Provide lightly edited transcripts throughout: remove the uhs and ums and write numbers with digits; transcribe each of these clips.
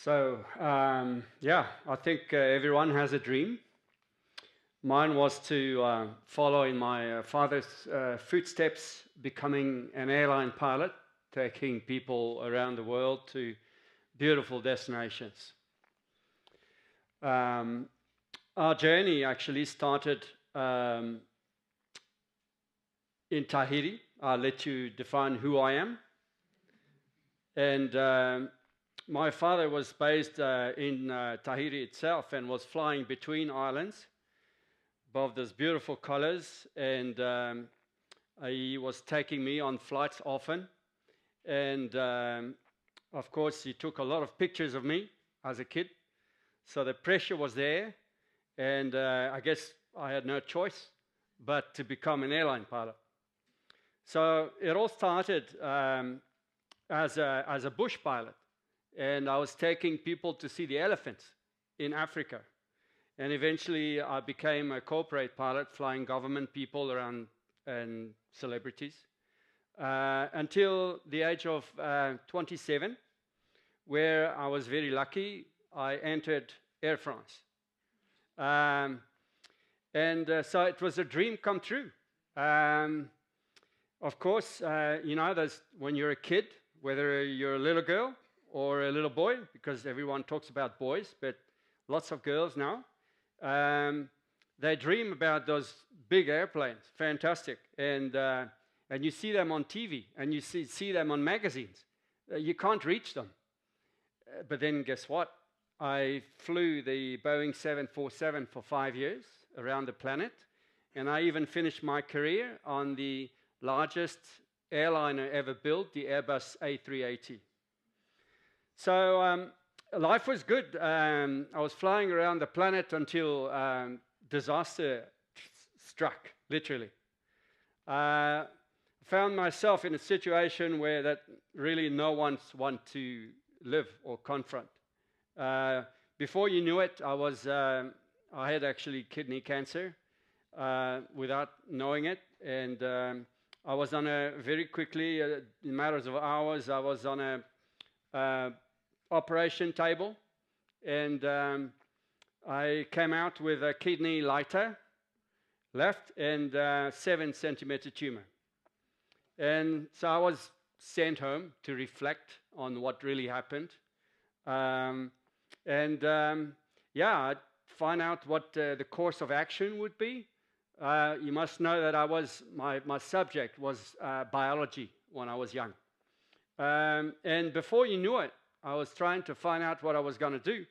Yeah, I think everyone has a dream. Mine was to follow in my father's footsteps, becoming an airline pilot, taking people around the world to beautiful destinations. Our journey actually started in Tahiti. I'll let you define who I am. And my father was based in Tahiti itself and was flying between islands above those beautiful colors, and he was taking me on flights often. And of course, he took a lot of pictures of me as a kid. So the pressure was there, and I guess I had no choice but to become an airline pilot. So it all started as a bush pilot, and I was taking people to see the elephants in Africa. And eventually I became a corporate pilot, flying government people around and celebrities, until the age of 27, where I was very lucky. I entered Air France. So it was a dream come true. Of course, when you're a kid, whether you're a little girl or a little boy, because everyone talks about boys, but lots of girls now, they dream about those big airplanes, fantastic, and you see them on TV, and you see them on magazines. You can't reach them. But then guess what? I flew the Boeing 747 for 5 years around the planet, and I even finished my career on the largest airliner ever built, the Airbus A380. So life was good. I was flying around the planet until disaster struck, literally. I found myself in a situation where that really no one wants to live or confront. Before you knew it, I had actually kidney cancer without knowing it, and I was on very quickly, in matters of hours, I was on a operation table, and I came out with a kidney lighter left and 7-centimeter tumor. And so I was sent home to reflect on what really happened. I'd find out what the course of action would be. You must know that my subject was biology when I was young. And before you knew it, I was trying to find out what I was going to do.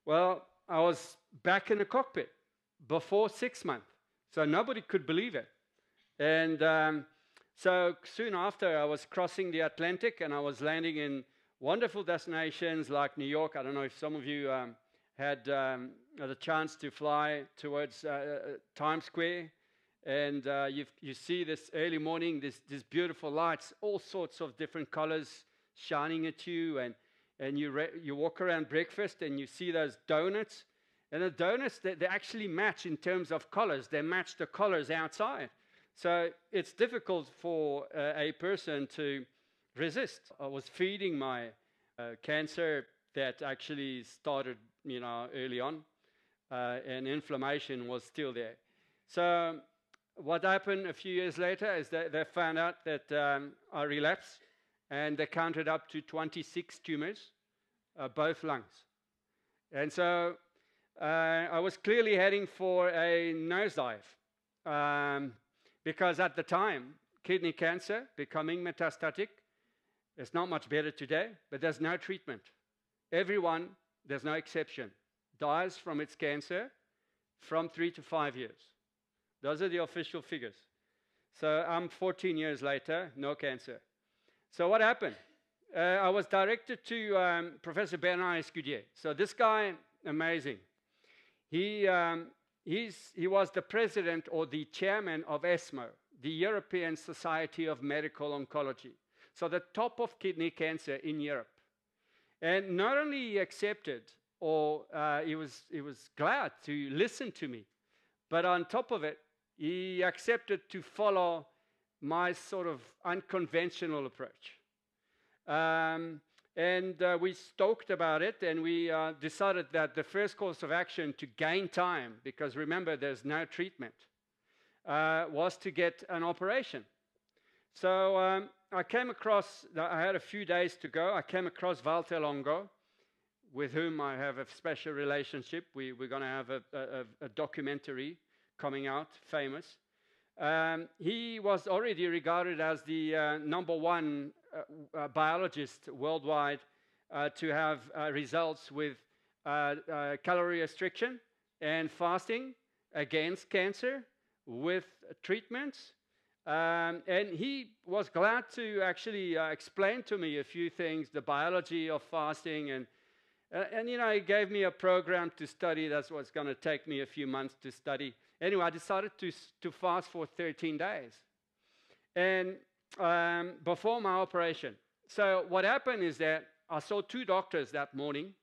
Well, I was back in the cockpit before 6 months, so nobody could believe it. And so soon after, I was crossing the Atlantic, and I was landing in wonderful destinations like New York. I don't know if some of you had the chance to fly towards Times Square, and you see this early morning, these beautiful lights, all sorts of different colors shining at you, and you walk around breakfast and you see those donuts, and the donuts, they actually match in terms of colors. They match the colors outside. So it's difficult for a person to resist. I was feeding my cancer that actually started, early on, and inflammation was still there. So what happened a few years later is that they found out that I relapsed, and they counted up to 26 tumors, both lungs. And so I was clearly heading for a nosedive, because at the time, kidney cancer becoming metastatic, it's not much better today, but there's no treatment. Everyone, there's no exception, dies from its cancer from 3 to 5 years. Those are the official figures. So I'm 14 years later, no cancer. So what happened? I was directed to Professor Bernard Escudier. So this guy, amazing. He was the president or the chairman of ESMO, the European Society of Medical Oncology. So the top of kidney cancer in Europe. And not only he accepted, or he was glad to listen to me, but on top of it, he accepted to follow my sort of unconventional approach. And we talked about it, and we decided that the first course of action to gain time, because remember, there's no treatment, was to get an operation. So I came across, I had a few days to go, I came across Walter Longo, with whom I have a special relationship. We're going to have a documentary coming out, famous. He was already regarded as the #1 biologist worldwide to have results with calorie restriction and fasting against cancer with treatments. And he was glad to actually explain to me a few things, the biology of fasting, and you know, he gave me a program to study. That's what's going to take me a few months to study. Anyway, I decided to fast for 13 days, and before my operation. So what happened is that I saw 2 doctors that morning,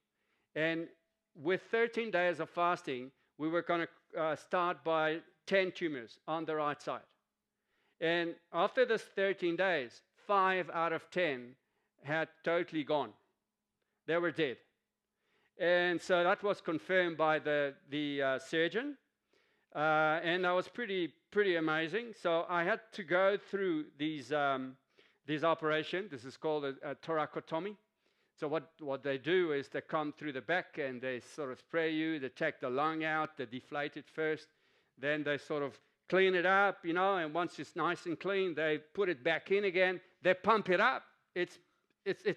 and with 13 days of fasting, we were going to start by 10 tumors on the right side. And after this 13 days, 5 out of 10 had totally gone. They were dead. And so that was confirmed by the surgeon. And that was pretty amazing. So I had to go through these operations. This is called a thoracotomy. So what they do is they come through the back and they sort of spray you. They take the lung out. They deflate it first. Then they sort of clean it up, you know. And once it's nice and clean, they put it back in again. They pump it up. It's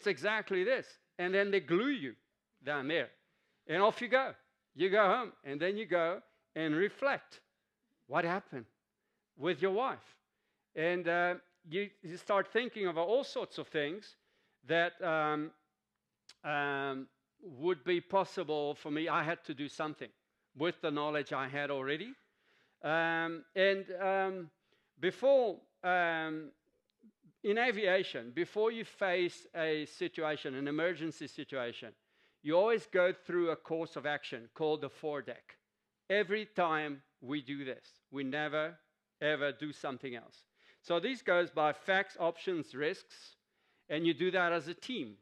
exactly this. And then they glue you down there. And off you go. You go home. And then you go and reflect what happened with your wife. And you start thinking of all sorts of things that would be possible for me. I had to do something with the knowledge I had already. Before, in aviation, before you face a situation, an emergency situation, you always go through a course of action called the 4-deck. Every time we do this, we never, ever do something else. So this goes by facts, options, risks, and you do that as a team.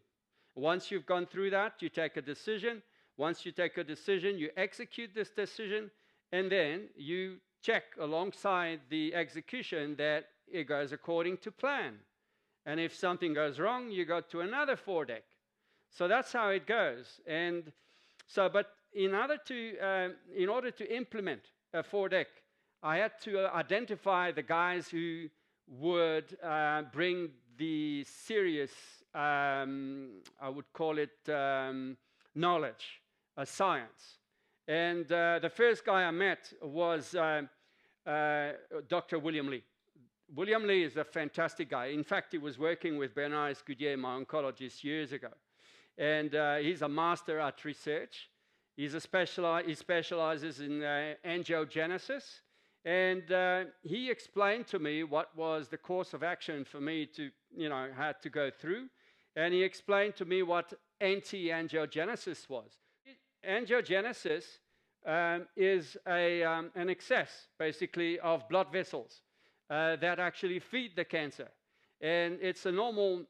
Once you've gone through that, you take a decision. Once you take a decision, you execute this decision, and then you check alongside the execution that it goes according to plan. And if something goes wrong, you go to another 4-deck. So that's how it goes. And so, but in order to implement a 4-deck, I had to identify the guys who would bring the serious, I would call it knowledge, science. And the first guy I met was Dr. William Lee. William Lee is a fantastic guy. In fact, he was working with Bernard Escudier, my oncologist, years ago. And he's a master at research. He specializes in angiogenesis. And he explained to me what was the course of action for me to, you know, had to go through. And he explained to me what anti-angiogenesis was. Angiogenesis is an excess, basically, of blood vessels that actually feed the cancer. And it's a normal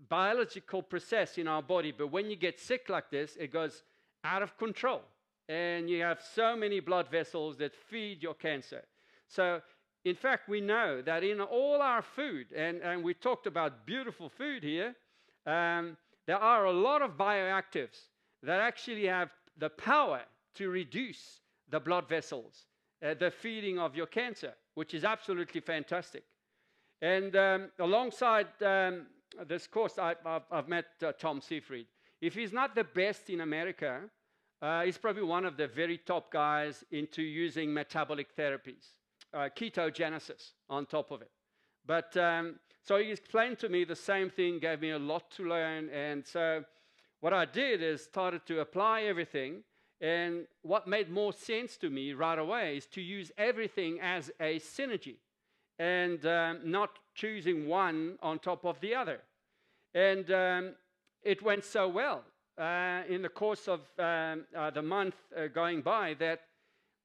biological process in our body, but when you get sick like this, it goes out of control. And you have so many blood vessels that feed your cancer. So, in fact, we know that in all our food, and we talked about beautiful food here, there are a lot of bioactives that actually have the power to reduce the blood vessels, the feeding of your cancer, which is absolutely fantastic. And alongside this course, I've met Tom Seyfried. If he's not the best in America, he's probably one of the very top guys into using metabolic therapies, ketogenesis on top of it. But so he explained to me the same thing, gave me a lot to learn. And so what I did is started to apply everything. And what made more sense to me right away is to use everything as a synergy and not choosing one on top of the other. And it went so well in the course of the month going by that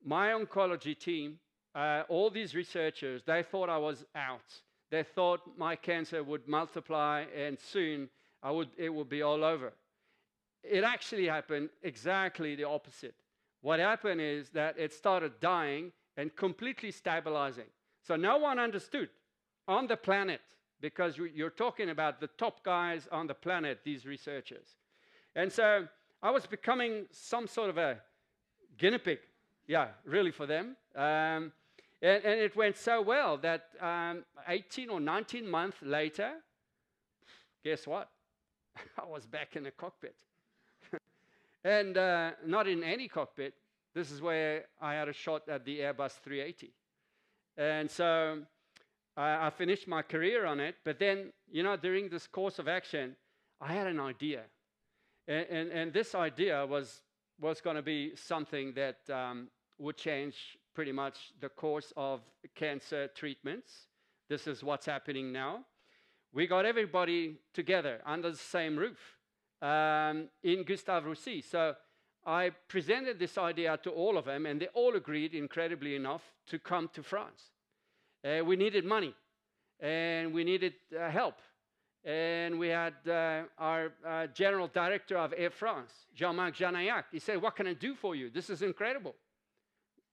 my oncology team, all these researchers, they thought I was out. They thought my cancer would multiply and soon it would be all over. It actually happened exactly the opposite. What happened is that it started dying and completely stabilizing. So no one understood on the planet, because you're talking about the top guys on the planet, these researchers. And so I was becoming some sort of a guinea pig, yeah, really for them. And it went so well that 18 or 19 months later, guess what? I was back in the cockpit. And not in any cockpit. This is where I had a shot at the Airbus A380. And so I finished my career on it. But then, you know, during this course of action, I had an idea. And this idea was going to be something that would change pretty much the course of cancer treatments. This is what's happening now. We got everybody together under the same roof in Gustave Roussy. So I presented this idea to all of them, and they all agreed, incredibly enough, to come to France. We needed money, and we needed help. And we had our general director of Air France, Jean-Marc Trochon. He said, "What can I do for you? This is incredible."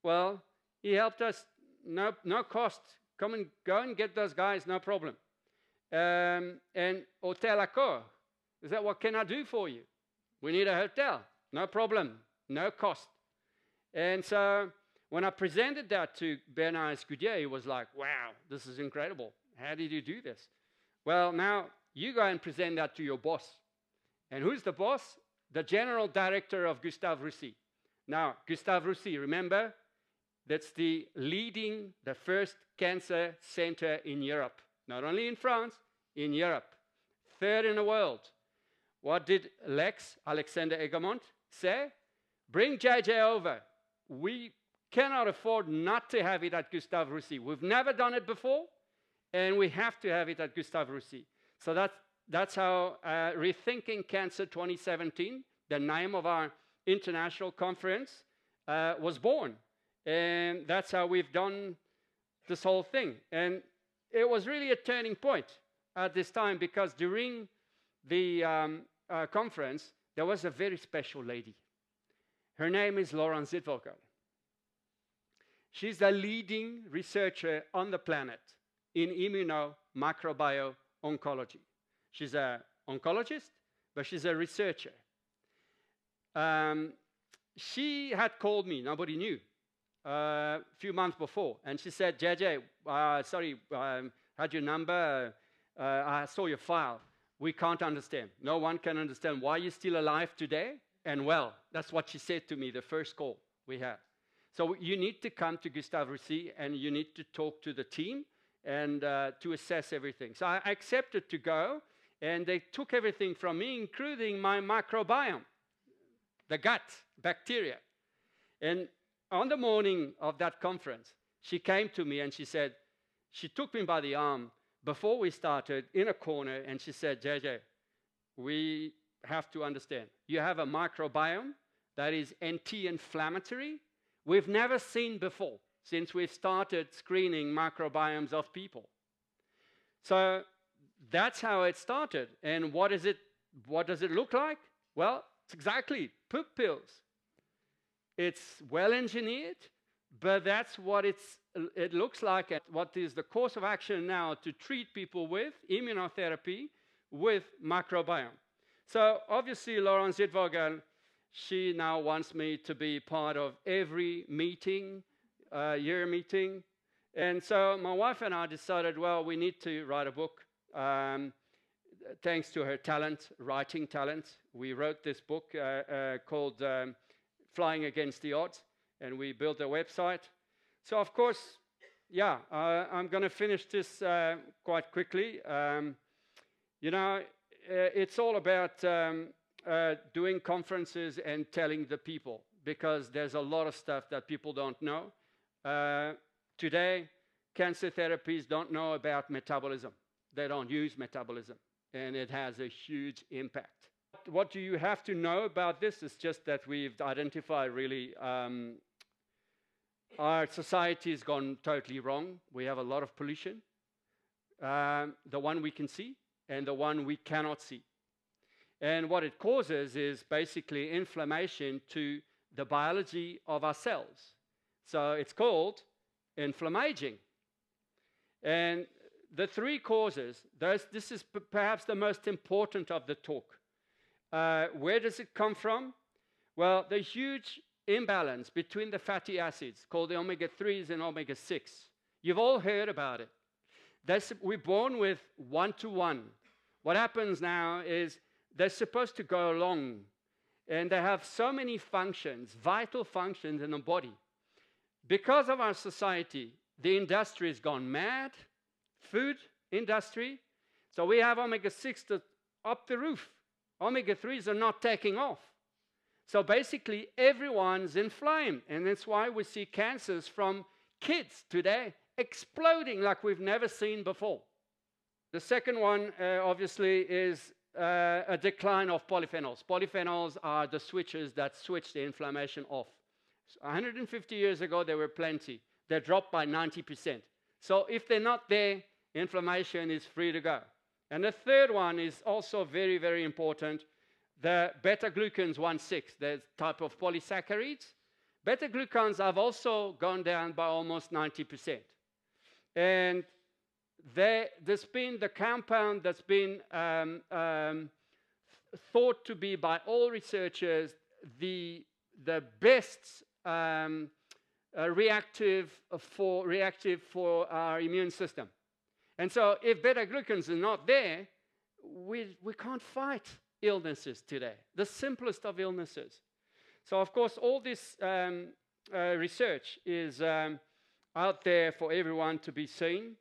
Well, he helped us, no cost. Go and get those guys, no problem. And Hotel Accor, is that what can I do for you? We need a hotel, no problem, no cost. And so when I presented that to Bernard Escudier, he was like, "Wow, this is incredible. How did you do this?" Well, now you go and present that to your boss. And who's the boss? The general director of Gustave Roussy. Now, Gustave Roussy, remember, that's the first cancer center in Europe. Not only in France, in Europe. Third in the world. What did Alexander Egamont, say? Bring JJ over. We cannot afford not to have it at Gustave Roussy. We've never done it before, and we have to have it at Gustave Roussy. So that's how Rethinking Cancer 2017, the name of our international conference, was born. And that's how we've done this whole thing. And it was really a turning point at this time, because during the conference, there was a very special lady. Her name is Laurence Zitvogelj. She's the leading researcher on the planet in immunomicrobiome-oncology. She's an oncologist, but she's a researcher. She had called me, nobody knew, a few months before, and she said, "JJ, sorry, had your number, I saw your file. We can't understand. No one can understand why you're still alive today and well." That's what she said to me the first call we had. So you need to come to Gustave Roussy, and you need to talk to the team and to assess everything. So I accepted to go, and they took everything from me, including my microbiome, the gut bacteria. And on the morning of that conference, she came to me and she said, she took me by the arm before we started in a corner, and she said, "JJ, we have to understand. You have a microbiome that is anti-inflammatory. We've never seen before since we've started screening microbiomes of people." So that's how it started. And what does it look like? Well, it's exactly poop pills. It's well engineered, but that's what it looks like, and what is the course of action now to treat people with immunotherapy with microbiome. So obviously Laurence Zitvogelj, she now wants me to be part of every meeting, year meeting. And so my wife and I decided, well, we need to write a book. Thanks to her talent, writing talent, we wrote this book called Flying Against the Odds, and we built a website. So of course, yeah, I'm going to finish this quite quickly. You know, it's all about doing conferences and telling the people, because there's a lot of stuff that people don't know. Today, cancer therapies don't know about metabolism. They don't use metabolism, and it has a huge impact. What do you have to know about this? Is just that we've identified really our society has gone totally wrong. We have a lot of pollution, the one we can see and the one we cannot see. And what it causes is basically inflammation to the biology of our cells. So it's called inflammaging. And the three causes, this is perhaps the most important of the talk. Where does it come from? Well, the huge imbalance between the fatty acids, called the omega-3s and omega-6. You've all heard about it. We're born with 1-to-1. What happens now is they're supposed to go along, and they have so many functions, vital functions in the body. Because of our society, the industry has gone mad, food industry. So we have omega-6 up the roof. Omega-3s are not taking off. So basically, everyone's inflamed, and that's why we see cancers from kids today exploding like we've never seen before. The second one, obviously, is a decline of polyphenols. Polyphenols are the switches that switch the inflammation off. So 150 years ago, there were plenty. They dropped by 90%. So if they're not there, inflammation is free to go. And the third one is also very, very important. The beta-glucans 1,6, the type of polysaccharides. Beta-glucans have also gone down by almost 90%. And there's been the compound that's been thought to be by all researchers the best reactive for our immune system. And so if beta-glucans are not there, we can't fight illnesses today, the simplest of illnesses. So of course all this research is out there for everyone to be seen.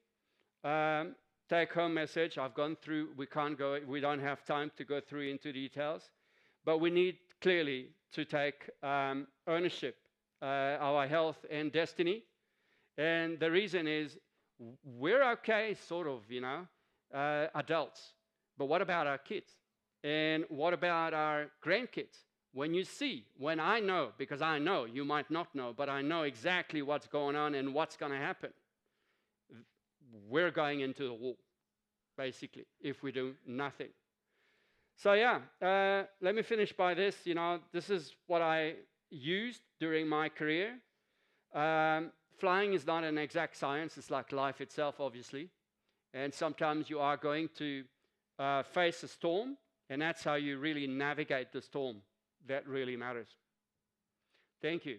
Take-home message, I've gone through, we don't have time to go through into details, but we need clearly to take ownership of our health and destiny. And the reason is, we're okay, sort of, adults, but what about our kids? And what about our grandkids? When I know, because I know, you might not know, but I know exactly what's going on and what's going to happen. We're going into the wall, basically, if we do nothing. So yeah, let me finish by this. This is what I used during my career. Flying is not an exact science. It's like life itself, obviously. And sometimes you are going to face a storm, and that's how you really navigate the storm. That really matters. Thank you.